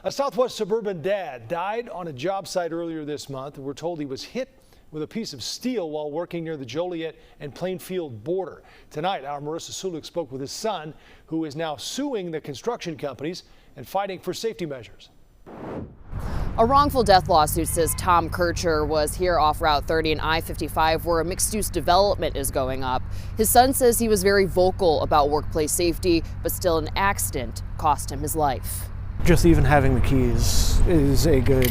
A Southwest suburban dad died on a job site earlier this month. We're told he was hit with a piece of steel while working near the Joliet and Plainfield border. Tonight, our Marissa Sulik spoke with his son, who is now suing the construction companies and fighting for safety measures. A wrongful death lawsuit says Tom Kircher was here off Route 30 and I-55 where a mixed-use development is going up. His son says he was very vocal about workplace safety, but still an accident cost him his life. Just even having the keys is a good,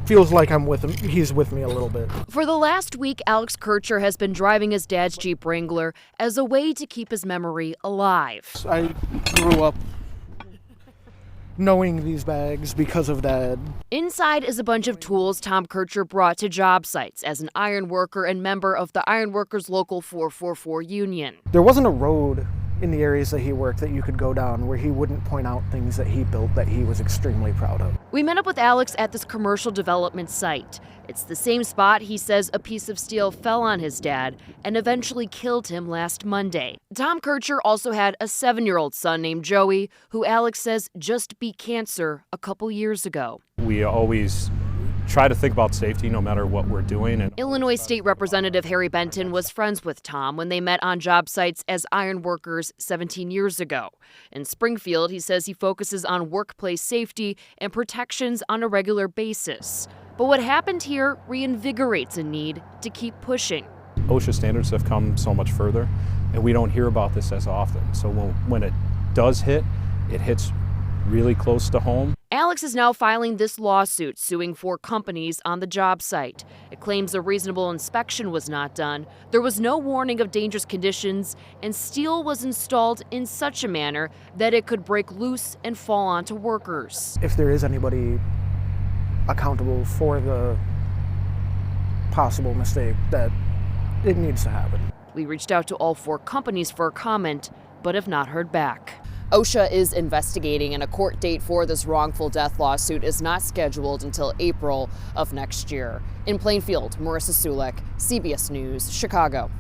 feels like I'm with him. He's with me a little bit. For the last week, Alex Kircher has been driving his dad's Jeep Wrangler as a way to keep his memory alive. I grew up knowing these bags because of Dad. Inside is a bunch of tools Tom Kircher brought to job sites as an iron worker and member of the Iron Workers Local 444 union. There wasn't a road in the areas that he worked that you could go down where he wouldn't point out things that he built that he was extremely proud of. We met up with Alex at this commercial development site. It's the same spot he says a piece of steel fell on his dad and eventually killed him last Monday. Tom Kircher also had a 7-year-old son named Joey, who Alex says just beat cancer a couple years ago. We always try to think about safety no matter what we're doing. And Illinois State Representative Harry Benton was friends with Tom when they met on job sites as iron workers 17 years ago. In Springfield, he says he focuses on workplace safety and protections on a regular basis. But what happened here reinvigorates a need to keep pushing. OSHA standards have come so much further, and we don't hear about this as often. So when it does hit, it hits really close to home. Alex is now filing this lawsuit suing 4 companies on the job site. It claims a reasonable inspection was not done, there was no warning of dangerous conditions, and steel was installed in such a manner that it could break loose and fall onto workers. If there is anybody accountable for the possible mistake, that it needs to happen. We reached out to all 4 companies for a comment, but have not heard back. OSHA is investigating, and a court date for this wrongful death lawsuit is not scheduled until April of next year. In Plainfield, Marissa Sulik, CBS News, Chicago.